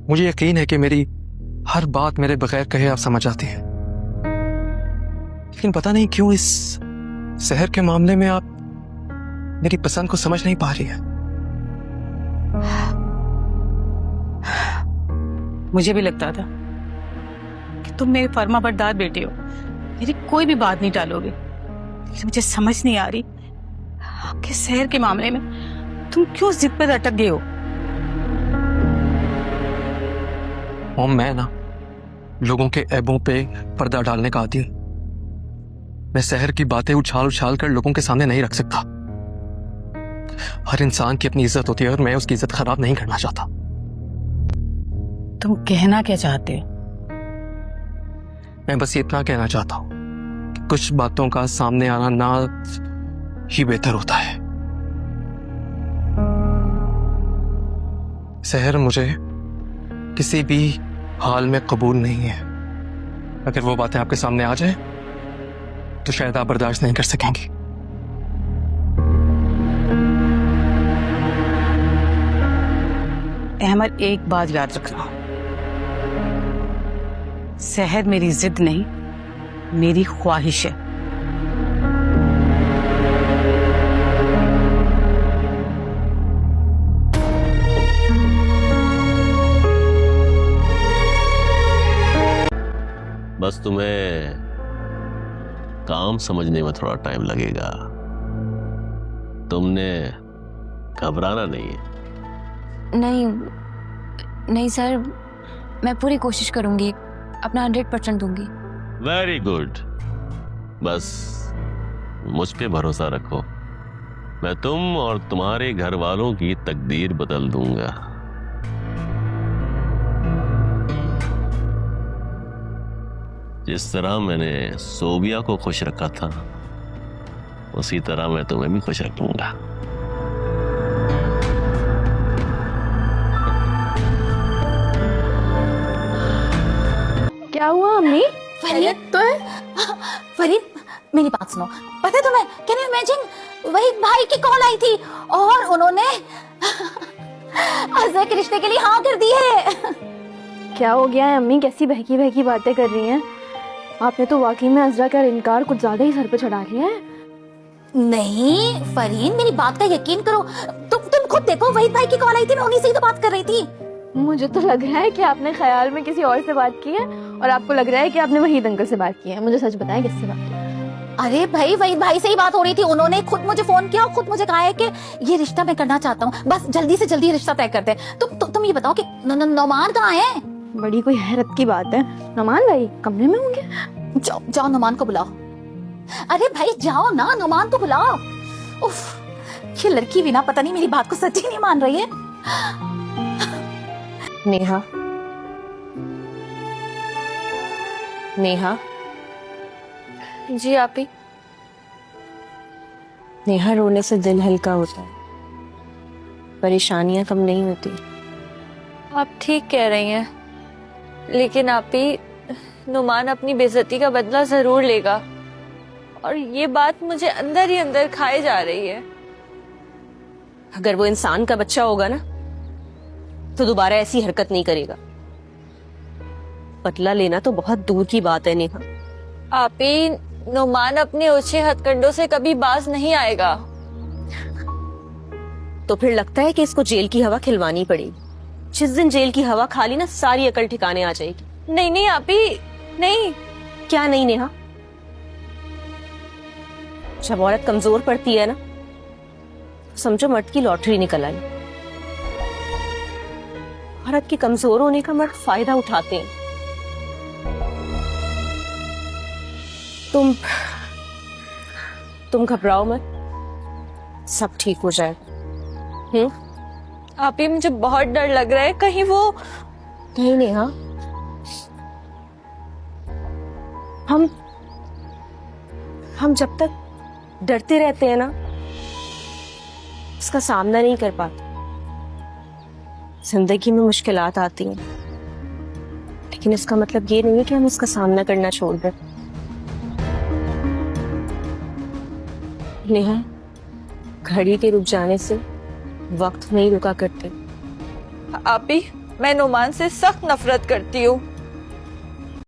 मुझे यकीन है कि मेरी हर बात मेरे बगैर कहे आप समझ आती हैं, लेकिन पता नहीं क्यों इस शहर के मामले में आप मेरी पसंद को समझ नहीं पा रही है। मुझे भी लगता था कि तुम मेरे फर्माबरदार बेटे हो, मेरी कोई भी बात नहीं टालोगे, लेकिन मुझे समझ नहीं आ रही आपके शहर के मामले में तुम क्यों जिद पर अटक गए हो। और मैं ना लोगों के ऐबों पे पर्दा डालने का आदी हूं। मैं शहर की बातें उछाल उछाल कर लोगों के सामने नहीं रख सकता। हर इंसान की अपनी इज्जत होती है और मैं उसकी इज्जत खराब नहीं करना चाहता। तुम कहना क्या चाहते हो? मैं बस इतना कहना चाहता हूं कि कुछ बातों का सामने आना ना ही बेहतर होता है। शहर मुझे किसी भी हाल में कबूल नहीं है। अगर वो बातें आपके सामने आ जाए तो शायद आप बर्दाश्त नहीं कर सकेंगी। अहमद, एक बात याद रखना, शहर मेरी जिद नहीं, मेरी ख्वाहिश है। बस तुम्हें काम समझने में थोड़ा टाइम लगेगा। तुमने घबराना नहीं है। नहीं नहीं सर, मैं पूरी कोशिश करूंगी, अपना 100% दूंगी। Very good. बस मुझ पे भरोसा रखो, मैं तुम और तुम्हारे घर वालों की तकदीर बदल दूंगा। जिस तरह मैंने सोबिया को खुश रखा था, उसी तरह मैं तुम्हें भी खुश रखूंगा। क्या हुआ अम्मी? फरीद तो है। फरीद, मेरी बात सुनो, पता है तुम्हें, कैन यू इमेजिन, वही भाई की कॉल आई थी और उन्होंने अज़रा के रिश्ते के लिए हाँ कर दी है। क्या हो गया है अम्मी? कैसी बहकी बहकी बातें कर रही हैं? आपने तो वाकई में अज़रा का इनकार कुछ ज्यादा ही सर पे चढ़ा लिया है। नहीं फरीद, मेरी बात का यकीन करो, तुम खुद देखो, वही भाई की कॉल आई थी, मैं उन्हीं से ही तो बात कर रही थी। मुझे तो लग रहा है कि आपने ख्याल में किसी और से बात की है और आपको लग रहा है कि आपने वहीद अंकल से बात की है। मुझे सच बताएं, किससे बात की? अरे भाई, वही भाई से ही बात हो रही थी। उन्होंने खुद मुझे फोन किया और खुद मुझे कहा है कि ये रिश्ता मैं करना चाहता हूँ, बस जल्दी से जल्दी रिश्ता तय कर दे। तुम ये बताओ कि नौमान कहाँ है? बड़ी कोई हैरत की बात है। नौमान भाई कमरे में होंगे। जाओ नौमान को बुलाओ। अरे भाई जाओ ना, नौमान को बुलाओ। उफ, ये लड़की भी ना पता नहीं मेरी बात को सच्ची नहीं मान रही है। नेहा, नेहा। जी आपी। नेहा, रोने से दिल हल्का होता है, परेशानियां कम नहीं होती। आप ठीक कह रही हैं, लेकिन आपी, नुमान अपनी बेइज्जती का बदला जरूर लेगा और ये बात मुझे अंदर ही अंदर खाए जा रही है। अगर वो इंसान का बच्चा होगा ना तो दोबारा ऐसी हरकत नहीं करेगा। बदला लेना तो बहुत दूर की बात है नेहा। आपी, नुमान अपने ओछे हथकंडों से कभी बाज नहीं आएगा। तो फिर लगता है कि इसको जेल की हवा खिलवानी पड़ेगी। जिस दिन जेल की हवा खा ली ना, सारी अकल ठिकाने आ जाएगी। नहीं नहीं आपी, नहीं। क्या नहीं नेहा? जब औरत कमजोर पड़ती है ना, समझो मर्द की लॉटरी निकल आई। औरत के कमजोर होने का मर्द फायदा उठाते हैं। तुम घबराओ मत, सब ठीक हो जाएगा। आपी, मुझे बहुत डर लग रहा है, कहीं वो। नहीं नेहा, हम जब तक डरते रहते हैं ना, उसका सामना नहीं कर पाते। जिंदगी में मुश्किलात आती हैं, लेकिन इसका मतलब ये नहीं है कि हम उसका सामना करना छोड़ दें। नेहा, घड़ी के रुक जाने से वक्त नहीं रुका करते। आपी, मैं नुमान से सख्त नफरत करती हूँ।